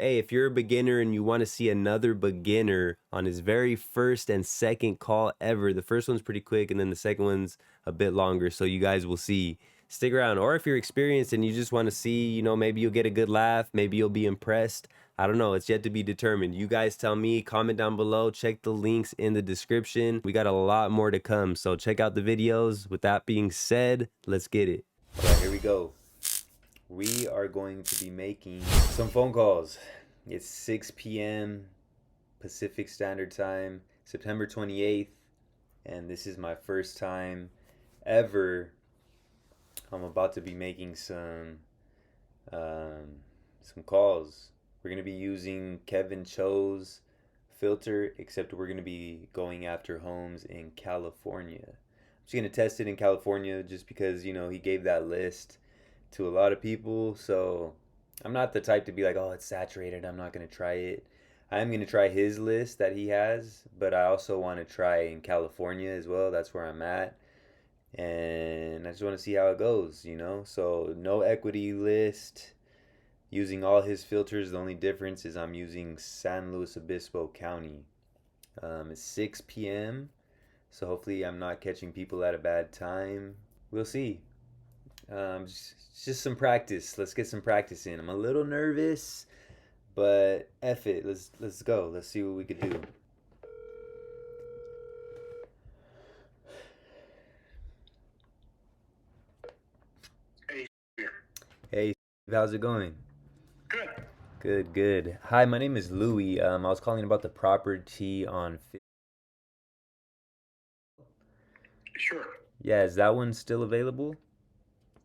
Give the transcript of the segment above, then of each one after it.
hey, if you're a beginner and you want to see another beginner on his very first and second call ever, the first one's pretty quick and then the second one's a bit longer. So you guys will see. Stick around. Or if you're experienced and you just want to see, maybe you'll get a good laugh, maybe you'll be impressed. I don't know. It's yet to be determined. You guys tell me, comment down below, check the links in the description. We got a lot more to come, so check out the videos. With that being said, let's get it. All right, here we go. We are going to be making some phone calls. It's 6 p.m. Pacific Standard Time, September 28th, and this is my first time ever. I'm about to be making some calls. We're gonna be using Kevin Cho's filter, except we're gonna be going after homes in California. I'm just gonna test it in California just because he gave that list to a lot of people. So I'm not the type to be like, oh, it's saturated, I'm not gonna try it. I am gonna try his list that he has, but I also want to try in California as well. That's where I'm at, and I just want to see how it goes. So no equity list, using all his filters. The only difference is I'm using San Luis Obispo County. It's 6 p.m. So hopefully I'm not catching people at a bad time. We'll see. Just some practice. Let's get some practice in. I'm a little nervous, but F it. Let's go. Let's see what we could do. Hey, Hey, how's it going? good. Good. Hi, my name is Louie. I was calling about the property on. Sure. Yeah, is that one still available?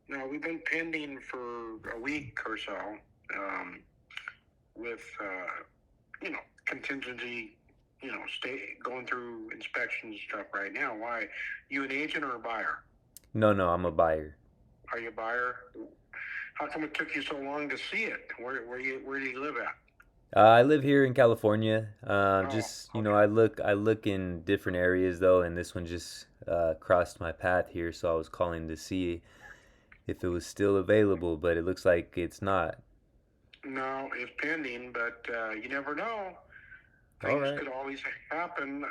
Now, we've been pending for a week or so with, contingency, stay going through inspections and stuff right now. Why? You an agent or a buyer? No, I'm a buyer. Are you a buyer? How come it took you so long to see it? Where do you live at? I live here in California. Oh, Just okay. I look in different areas though, and this one just crossed my path here, so I was calling to see if it was still available, but it looks like it's not. No, it's pending, but you never know. All Things right. could always happen.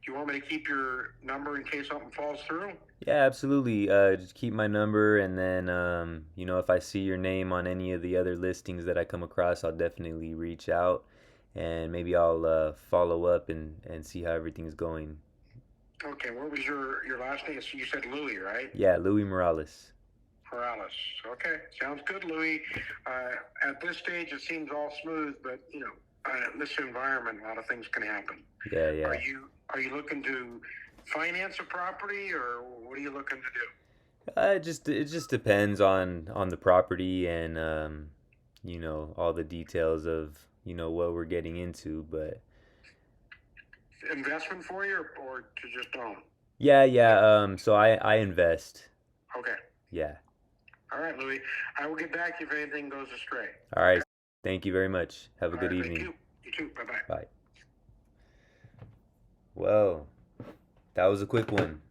Do you want me to keep your number in case something falls through? Yeah, absolutely. Just keep my number, and then if I see your name on any of the other listings that I come across, I'll definitely reach out, and maybe I'll follow up and see how everything's going. Okay, what was your last name? So you said Louis, right? Yeah, Louis Morales. Morales. Okay, sounds good, Louis. At this stage, it seems all smooth, but in this environment, a lot of things can happen. Yeah, Are yeah. you looking to finance a property, or what are you looking to do? It just depends on the property and all the details of what we're getting into, but Investment for you, or to just own? yeah. So I invest. Okay. Yeah. All right, Louis. I will get back to you if anything goes astray. All right. Thank you very much. Have a All good right, thank evening. you. You too. Bye bye. Bye. Well, that was a quick one.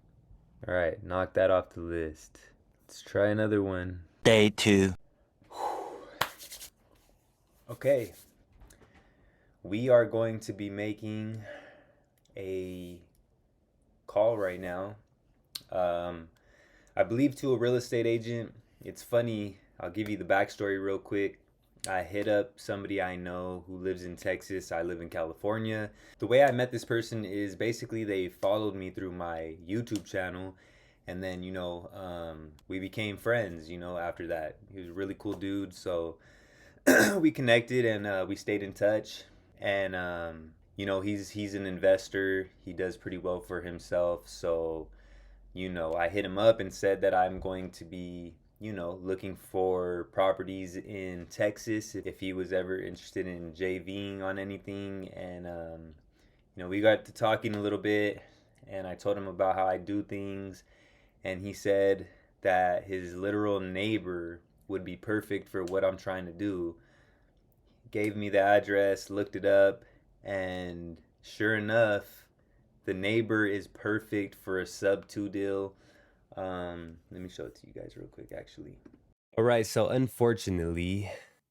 All right, knock that off the list. Let's try another one. Day 2. Okay. We are going to be making a call right now. I believe to a real estate agent. It's funny. I'll give you the backstory real quick. I hit up somebody I know who lives in Texas. I live in California. The way I met this person is basically they followed me through my YouTube channel, and then we became friends. After that, he was a really cool dude. So we connected and we stayed in touch. And he's an investor. He does pretty well for himself. So I hit him up and said that I'm going to be, looking for properties in Texas if he was ever interested in JVing on anything. And, we got to talking a little bit, and I told him about how I do things. And he said that his literal neighbor would be perfect for what I'm trying to do. Gave me the address, looked it up, and sure enough, the neighbor is perfect for a sub 2 deal. Let me show it to you guys real quick, actually. All right, so unfortunately,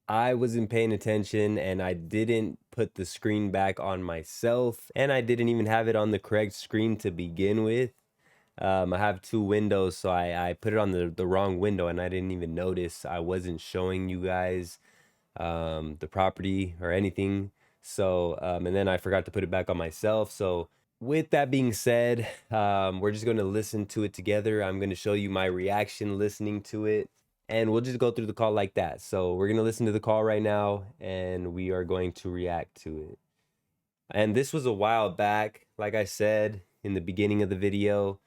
I wasn't paying attention and I didn't put the screen back on myself, and I didn't even have it on the correct screen to begin with. I have two windows, so I put it on the wrong window and I didn't even notice. I wasn't showing you guys the property or anything. So, and then I forgot to put it back on myself. So, with that being said, we're just going to listen to it together. I'm going to show you my reaction listening to it, and we'll just go through the call like that. So, we're going to listen to the call right now, and we are going to react to it. And this was a while back, like I said in the beginning of the video.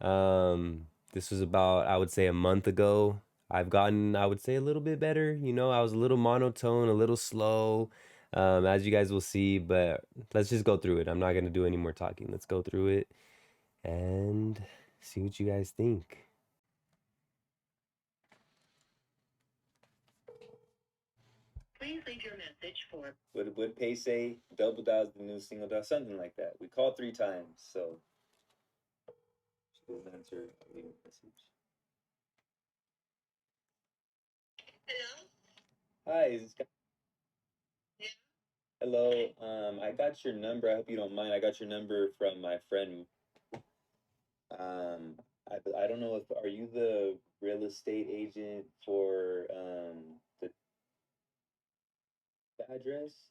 This was about, I would say, a month ago. I've gotten, I would say, a little bit better. You know, I was a little monotone, a little slow, as you guys will see. But let's just go through it. I'm not going to do any more talking. Let's go through it and see what you guys think. Please leave your message for. Would Pay say double dials the new single dial, something like that? We called 3 times, so she doesn't answer. I'll leave a message. Hello. Hi, is this? Yeah. Hello. I got your number. I hope you don't mind. I got your number from my friend. Um, I don't know if are you the real estate agent for the address?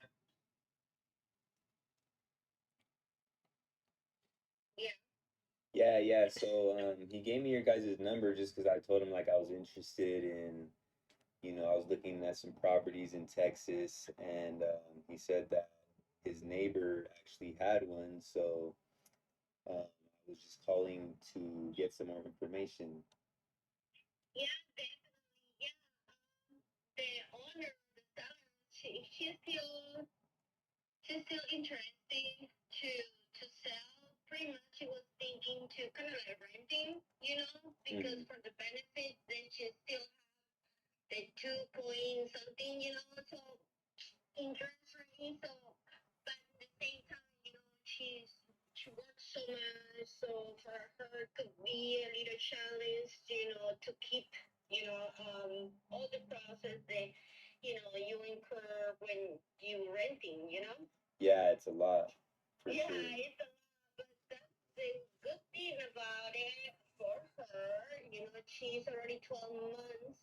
Yeah, yeah. So he gave me your guys' number just because I told him like I was interested in, I was looking at some properties in Texas, and he said that his neighbor actually had one. So I was just calling to get some more information. Yeah, definitely. Yeah, the owner, the seller, she's still interested to sell. Pretty much, she was thinking to kind of like renting, because for the benefits, then she still have the 2 point something, so interest rate. So, but at the same time, she works so much, so for her could be a little challenge, to keep, all the process that you incur when you renting. Yeah, it's a lot for sure. Yeah, it's a lot, but that's the good thing about it for her. She's already 12 months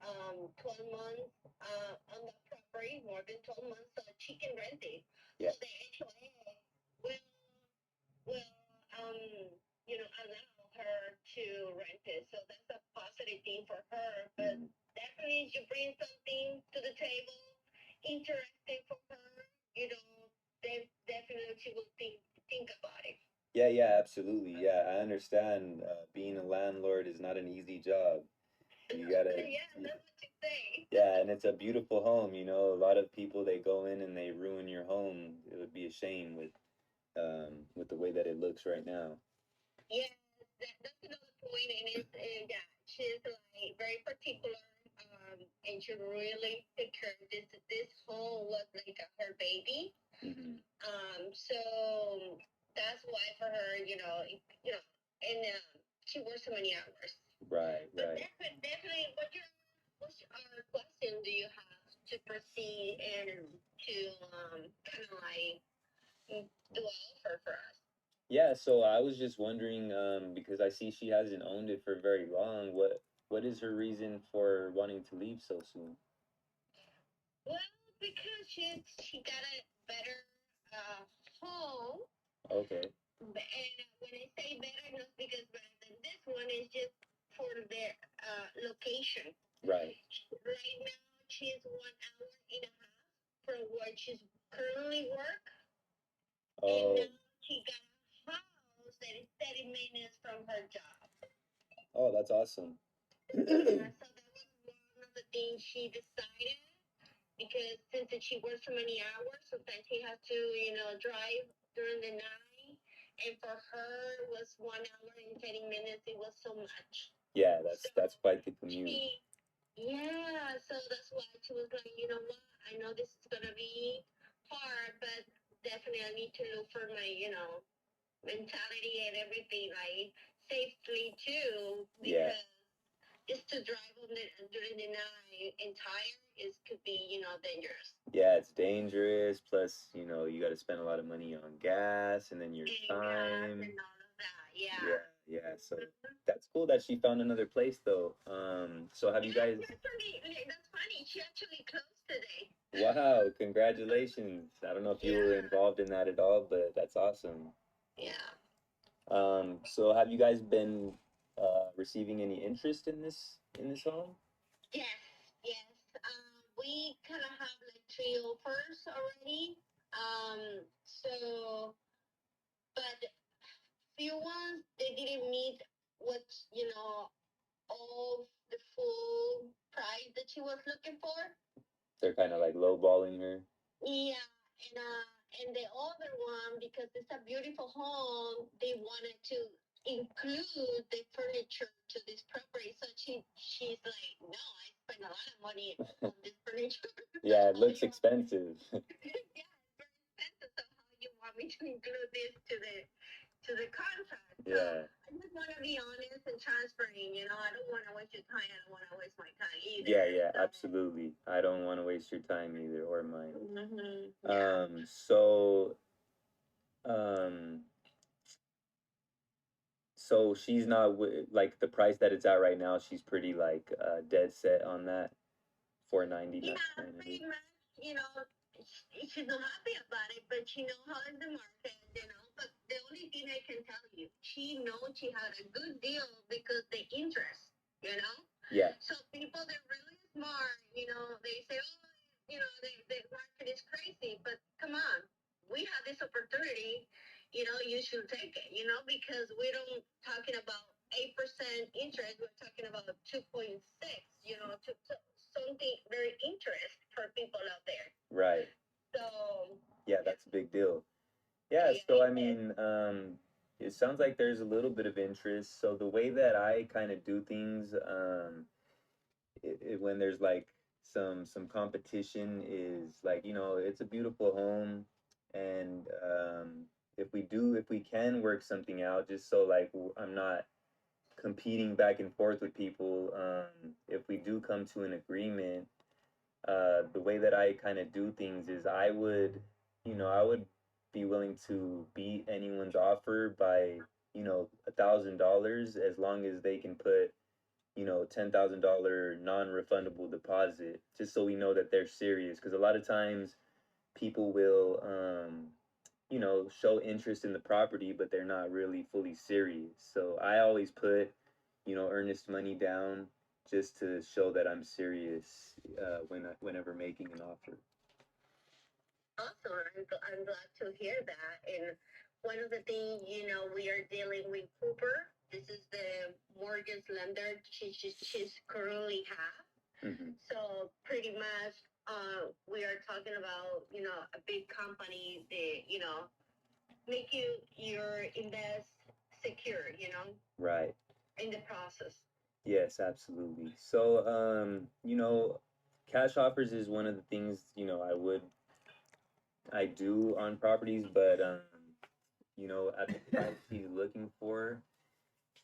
on the property, more than 12 months, so she can rent it. Yeah. So the HOA will allow her to rent it. So that's a positive thing for her. But definitely, you bring something to the table, interesting for her. Definitely she will think about it. Yeah, yeah, absolutely. Yeah, I understand. Being a landlord is not an easy job. You gotta. Yeah, that's what you say. Yeah, and it's a beautiful home. A lot of people they go in and they ruin your home. It would be a shame with the way that it looks right now. Yeah, that's another point, and it's yeah, she's like very particular, and she really took care of this. This home was like her baby. So that's why for her, and she works so many hours. Right, but right. Definitely, what's question do you have to proceed and to kind of like do an offer for us? Yeah, so I was just wondering, because I see she hasn't owned it for very long. What is her reason for wanting to leave so soon? Well, because she got a better home. Okay. And when I say better, not because better than this one, is just for the location. Right. Right now, she's 1 hour and a half from where she's currently work. Oh. And now she got a house that is 30 minutes from her job. Oh, that's awesome. Yeah, so that was one of the things she decided, because since she works so many hours, sometimes she has to, drive during the night. And for her, it was 1 hour and 30 minutes. It was so much. Yeah, that's quite the commute. Yeah, so that's why she was like, you know what? I know this is gonna be hard, but definitely I need to look for my, mentality and everything, like safely too. Because just to drive on during the night and tired, it could be, dangerous. Yeah, it's dangerous. Plus, you got to spend a lot of money on gas and then your And gas time. and all of that. Yeah. Yeah, yeah. So that's cool that she found another place though. So have you Yeah, guys? that's funny. She actually closed today. Wow, congratulations. I don't know if you were Yeah. involved in that at all, but that's awesome. Yeah. So have you guys been receiving any interest in this home? Yes, yes. We kind of have like three offers already. So, but few ones they didn't meet what all the full price that she was looking for. They're kind of like lowballing her. Yeah, and the other one, because it's a beautiful home, they wanted to include the furniture to this property. So she's like, no, I spent a lot of money on this furniture. Yeah, it looks expensive. Yeah, it's very expensive. So how you want me to include this to the contract? So Yeah. I just want to be honest and transparent. I don't want to waste your time. I don't want to waste my time either. Yeah, yeah, absolutely. I don't want to waste your time either or mine. Yeah. Um, so she's not like the price that it's at right now. She's pretty like dead set on that 499. Yeah, pretty much. She's not happy about it, but she knows how is the market. But the only thing I can tell you, she knows she had a good deal because the interest. Yeah. So people, they're really smart. They say, oh, the market is crazy, but come on, we have this opportunity. You should take it. Because we don't talking about 8% interest. We're talking about 2.6. Something very interest for people out there. Right. So yeah, that's a big deal. Yeah, so I mean, it sounds like there's a little bit of interest. So the way that I kind of do things, when there's like some competition is like, it's a beautiful home, and if we can work something out, just so like I'm not competing back and forth with people, if we do come to an agreement, the way that I kind of do things is I would be willing to beat anyone's offer by, $1,000 as long as they can put, $10,000 non-refundable deposit, just so we know that they're serious. Because a lot of times people will, show interest in the property, but they're not really fully serious. So I always put, earnest money down just to show that I'm serious whenever making an offer. Awesome. I'm glad to hear that. And one of the things, we are dealing with Cooper. This is the mortgage lender she's currently have. Mm-hmm. So pretty much, we are talking about, a big company that, make your invest secure, Right. in the process. Yes, absolutely. So, cash offers is one of the things, I do on properties, but at the price he's looking for,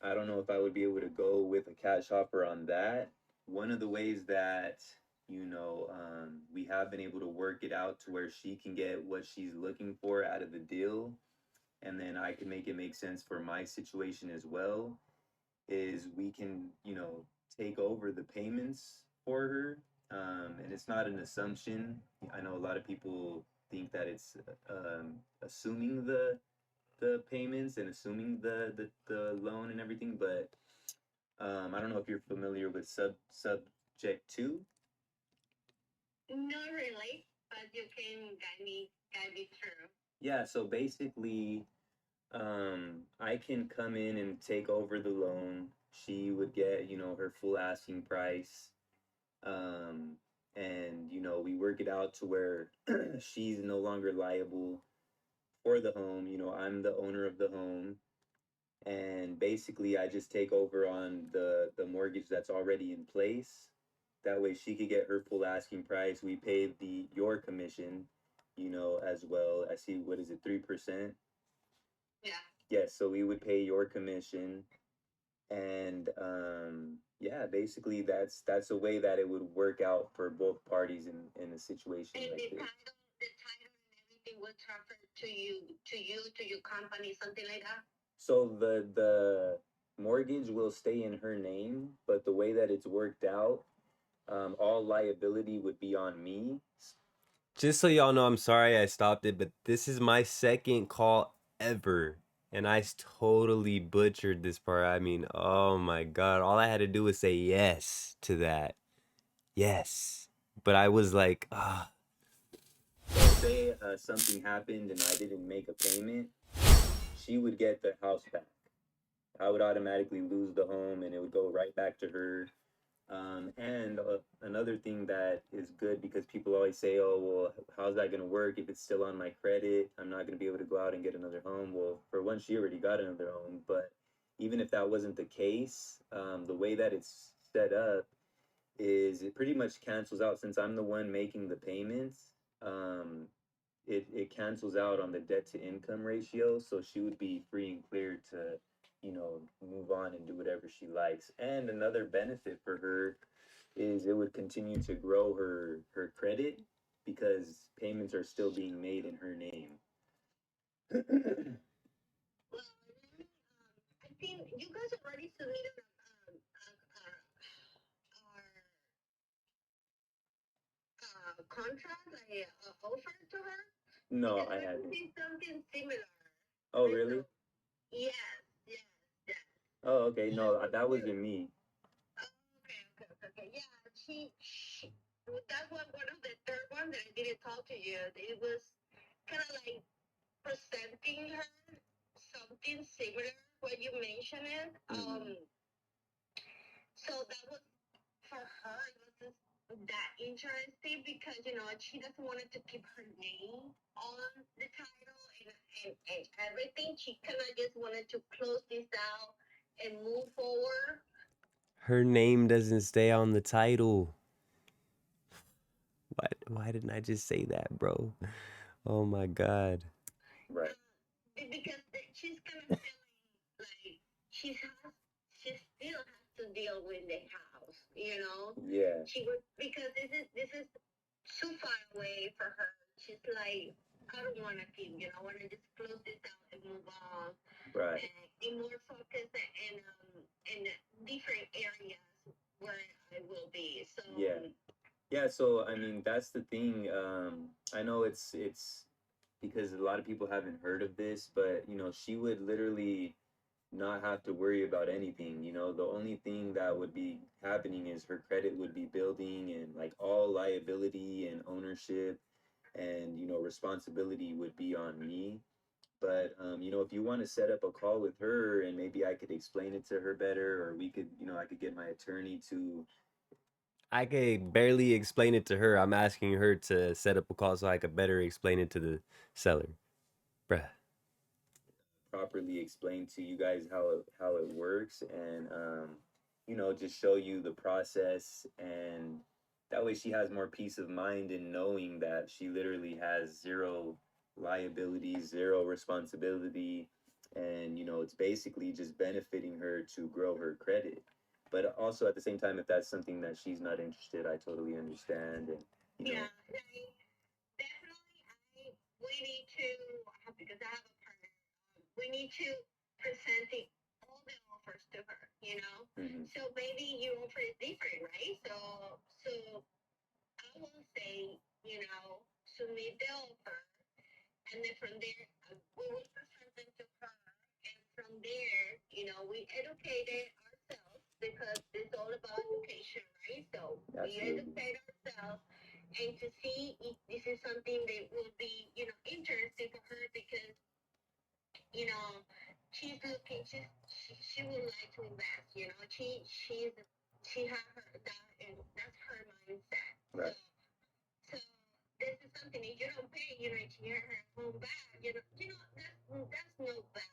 I don't know if I would be able to go with a cash offer on that. One of the ways that, we have been able to work it out to where she can get what she's looking for out of the deal, and then I can make it make sense for my situation as well, is we can, take over the payments for her. And it's not an assumption. I know a lot of people think that it's assuming the payments and assuming the loan and everything, but I don't know if you're familiar with subject two. Not really, but you can guide me through. Yeah, so basically, I can come in and take over the loan. She would get, her full asking price. Um, and, we work it out to where she's no longer liable for the home. I'm the owner of the home. And basically, I just take over on the mortgage that's already in place. That way she could get her full asking price. We pay your commission, as well. I see, what is it, 3%? Yeah. Yes, so we would pay your commission, And yeah, basically that's a way that it would work out for both parties in a situation And like this. the title and everything will transfer to your company, something like that. So the mortgage will stay in her name, but the way that it's worked out, all liability would be on me. Just so y'all know, I'm sorry I stopped it, but this is my second call ever. And I totally butchered this part. I mean, oh my God. All I had to do was say yes to that. Yes. But I was like, ah. So say something happened and I didn't make a payment, she would get the house back. I would automatically lose the home and it would go right back to her. And another thing that is good because people always say, oh, well, how's that going to work if it's still on my credit? I'm not going to be able to go out and get another home. Well, for one, she already got another home. But even if that wasn't the case, the way that it's set up is it pretty much cancels out since I'm the one making the payments. Um, it cancels out on the debt to income ratio, so she would be free and clear to, move on and do whatever she likes. And another benefit for her is it would continue to grow her credit because payments are still being made in her name. Well, I think you guys already submitted contract, like offer to her, No, because I we haven't. see something similar. Oh, Right? really? So yes, yes, yes. Oh, okay. She No, wants that to. wasn't me. Oh, okay. Yeah, that one of the third one that I didn't talk to you. It was kind of like presenting her something similar what you mentioned it. Mm-hmm. So that was for her. It wasn't that interesting because she doesn't want to keep her name on the title and everything. She kind of just wanted to close this out and move forward. Her name doesn't stay on the title. Why didn't I just say that, bro? Oh my God. Right. Because she's kind of feeling like she still has to deal with the house, Yeah. She was because this is too far away for her. She's like, I don't want to keep, I want to just close this out and move on, Right. and be more focused in different areas where I will be. So Yeah. Yeah, so I mean that's the thing. I know it's because a lot of people haven't heard of this, but she would literally not have to worry about anything. The only thing that would be happening is her credit would be building and like all liability and ownership and responsibility would be on me. But if you want to set up a call with her and maybe I could explain it to her better, or we could, I could get my attorney to. I could barely explain it to her. I'm asking her to set up a call so I could better explain it to the seller. Bruh. Properly explain to you guys how it works and just show you the process, and that way she has more peace of mind in knowing that she literally has zero liability, zero responsibility, and it's basically just benefiting her to grow her credit. But also at the same time, if that's something that she's not interested, I totally understand. And yeah, definitely, we need to, because I have a partner, we need to present all the offers to her, So maybe your offer is different, right? So I will say, submit the offer, and then from there, we will present them to her, and from there, we educated ourselves because it's all about education, right? So we educate ourselves and to see if this is something that will be, interesting for her because, you know, she's looking, she would like to invest, she has her that, and that's her mindset. Right. So this is something if you don't pay, to get her home back, that's no bad.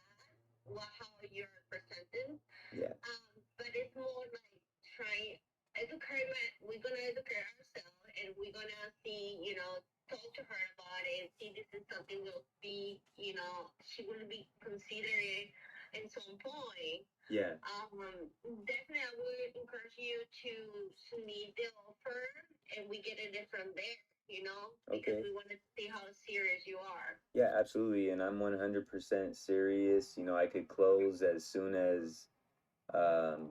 How you're presenting. Yeah. But it's more like trying we're gonna educate ourselves and we're gonna see, talk to her about it, see this is something will be, she will be considering at some point. Yeah. Definitely, I would encourage you to submit the offer, and we get it from there. Because Okay. we want to see how serious you are. Yeah, absolutely. And I'm 100% serious. I could close as soon as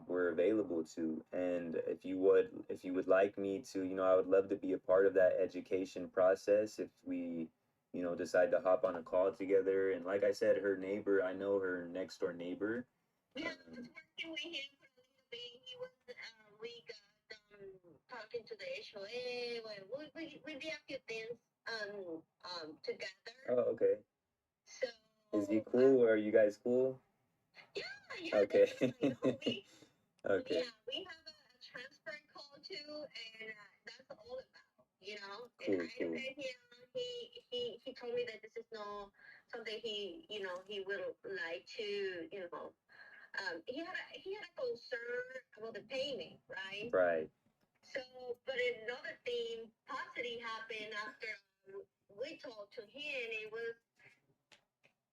we're available to. And if you would like me to, I would love to be a part of that education process if we, decide to hop on a call together. And like I said, her neighbor, I know her next door neighbor. Yeah, I was Um, working with him for a little bit. We got talking to the HOA. We did a few things together. oh, okay. So Is he cool? Are you guys cool? yeah, yeah, Okay. definitely. No, Okay. we have a transparent call too, and that's all about. And Cool, I cool. met him. He told me that this is not something he would like to he had a concern about the payment, right? Right. So, but another thing positive happened after we talked to him. It was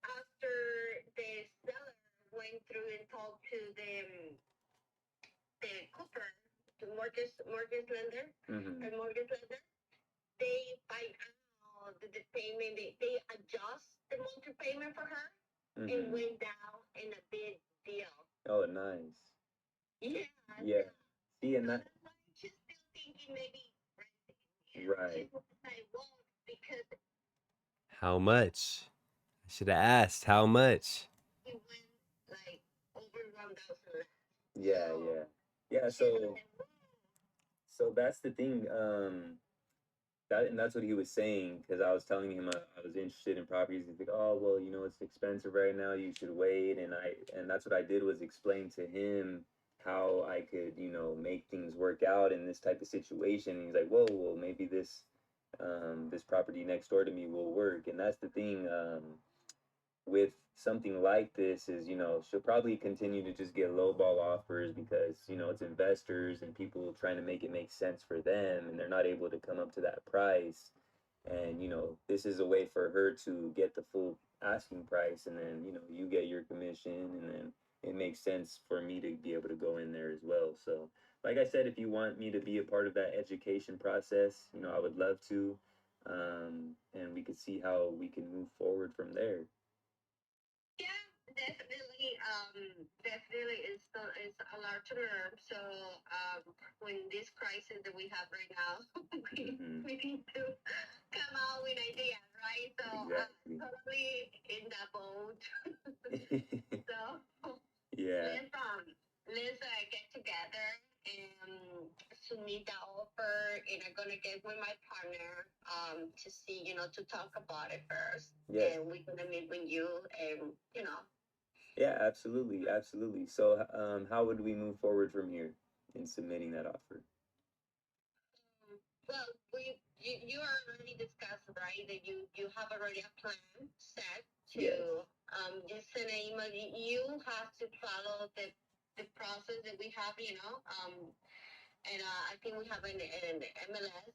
after the seller went through and talked to the Cooper, the mortgage lender, Mm-hmm. the mortgage lender. They find out that the payment they adjust the monthly payment for her and Mm-hmm. went down in a big deal. Oh, nice. Yeah, Yeah. See, so and that, that's why she's still thinking maybe renting. right. She's not like, well, because How much? I should have asked how much. he went like over 1,000 less. Yeah, So yeah. Yeah, she's so like, so that's the thing. That's what he was saying because I was telling him I was interested in properties. He's like, "Oh, well, it's expensive right now. You should wait." And that's what I did was explain to him how I could, make things work out in this type of situation. And he's like, "Whoa, well, maybe this property next door to me will work." And that's the thing. With something like this is, she'll probably continue to just get lowball offers because, it's investors and people trying to make it make sense for them and they're not able to come up to that price. And, this is a way for her to get the full asking price and then, you get your commission and then it makes sense for me to be able to go in there as well. So, like I said, if you want me to be a part of that education process, I would love to. And we could see how we can move forward from there. yeah, definitely it's a large term. So when this crisis that we have right now, Hmm. we need to come out with ideas, right? So Exactly. totally in that boat. So Yeah. let's get together and submit the offer, and I'm gonna get with my partner to see, to talk about it first, Yes. and we're gonna meet with you, and Yeah, absolutely, absolutely. So, how would we move forward from here in submitting that offer? well, you already discussed, right, that you have already a plan set Yes. to just send an email. You have to follow the process that we have, and I think we have an MLS.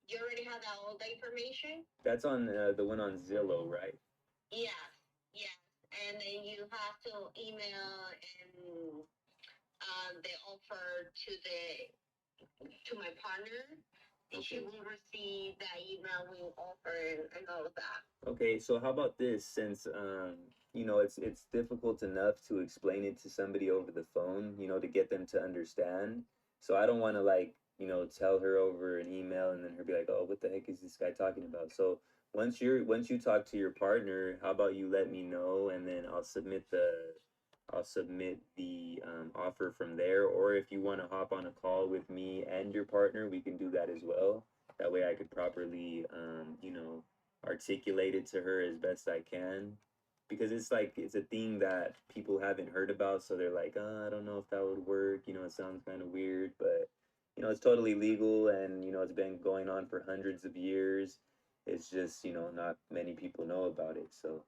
You already have that all the information. That's on the one on Zillow, right? Yes, yes, and then you have to email and the offer to my partner, and she Okay. will receive that email with offer and all of that. Okay, so how about this? Since it's difficult enough to explain it to somebody over the phone, to get them to understand. So I don't want to like, tell her over an email and then her be like, "Oh, what the heck is this guy talking about?" So once you talk to your partner, how about you let me know and then I'll submit the offer from there. Or if you want to hop on a call with me and your partner, we can do that as well. That way I could properly, articulate it to her as best I can. Because it's like it's a thing that people haven't heard about, so they're like, I don't know if that would work. It sounds kind of weird, but it's totally legal and it's been going on for hundreds of years. It's just, not many people know about it. So,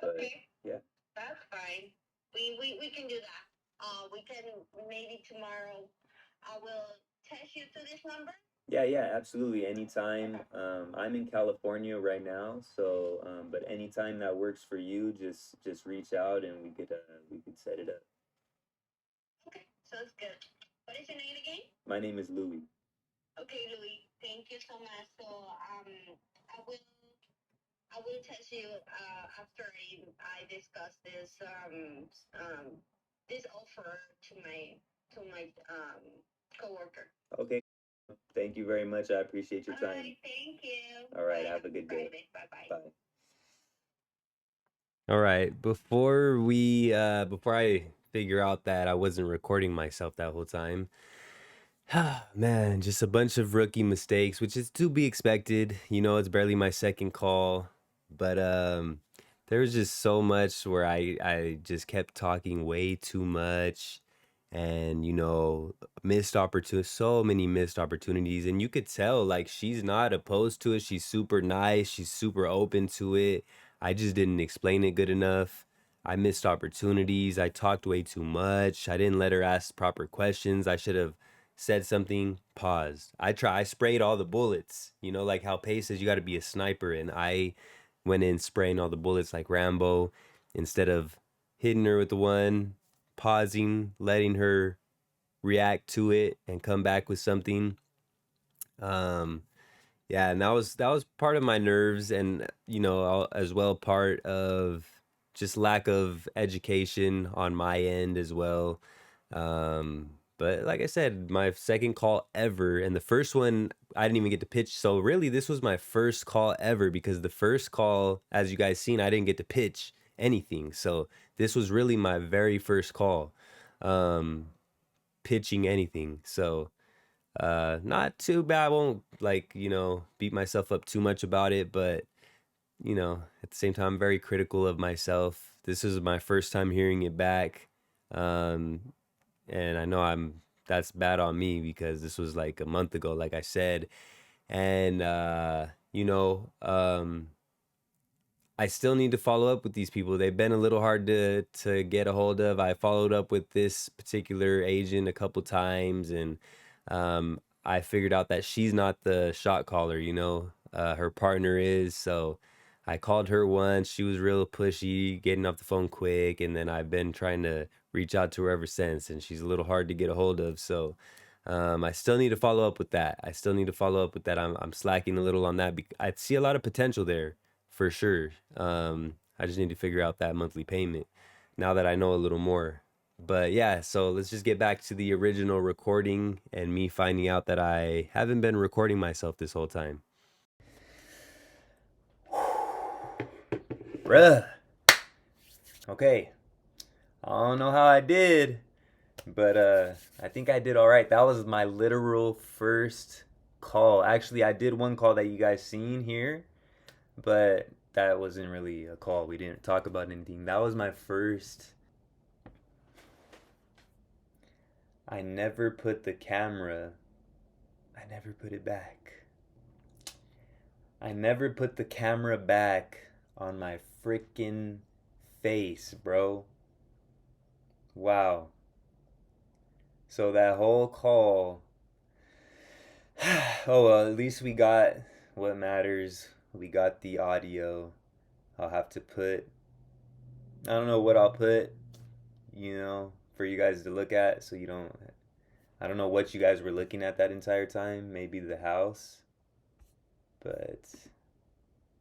but Okay, yeah. that's fine. We can do that. We can maybe tomorrow. I will text you to this number. Yeah, yeah, absolutely. Anytime. I'm in California right now, so but anytime that works for you, just reach out and we could set it up. Sounds good. What is your name again? My name is Louis. Okay, Louis. Thank you so much. So I will I will text you after I discuss this offer to my coworker. Okay. Thank you very much. I appreciate your All time. right, thank you. All right. Bye. Have a good day. Bye bye. Bye. All right. Before I figure out that I wasn't recording myself that whole time, man, just a bunch of rookie mistakes, which is to be expected. You know, it's barely my second call, but there was just so much where I just kept talking way too much, and missed opportunities, so many missed opportunities, and you could tell like she's not opposed to it. She's super nice. She's super open to it. I just didn't explain it good enough. I missed opportunities. I talked way too much. I didn't let her ask proper questions. I should have said something, paused. I sprayed all the bullets. You know, like how Pace says you got to be a sniper, and I went in spraying all the bullets like Rambo instead of hitting her with the one, pausing, letting her react to it and come back with something. Um, yeah, and that was part of my nerves, and as well part of just lack of education on my end as well. But like I said, my second call ever, and the first one I didn't even get to pitch. So really, this was my first call ever because the first call, as you guys seen, I didn't get to pitch anything. So this was really my very first call, um, pitching anything. So not too bad. I won't beat myself up too much about it, but at the same time, I'm very critical of myself. This is my first time hearing it back. Um, and I know that's bad on me because this was like a month ago, like I said. And I still need to follow up with these people. They've been a little hard to get a hold of. I followed up with this particular agent a couple times, and I figured out that she's not the shot caller. Her partner is. So I called her once. She was real pushy, getting off the phone quick, and then I've been trying to reach out to her ever since, and she's a little hard to get a hold of. So I still need to follow up with that. I'm slacking a little on that. I see a lot of potential there for sure. I just need to figure out that monthly payment now that I know a little more. But yeah, so let's just get back to the original recording and me finding out that I haven't been recording myself this whole time. Bruh. Okay. I don't know how I did, but I think I did all right. That was my literal first call. Actually, I did one call that you guys seen here, but that wasn't really a call. We didn't talk about anything. That was my first. I never put the camera. I never put it back. I never put the camera back on my freaking face, bro. Wow. So that whole call. Oh well, at least we got what matters. We got the audio. I'll have to put. I don't know what I'll put, for you guys to look at so you don't. I don't know what you guys were looking at that entire time. Maybe the house. But.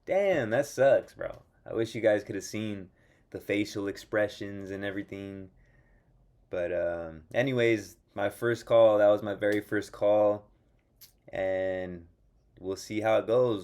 Damn, that sucks, bro. I wish you guys could have seen the facial expressions and everything. But, anyways, my first call, that was my very first call. And we'll see how it goes.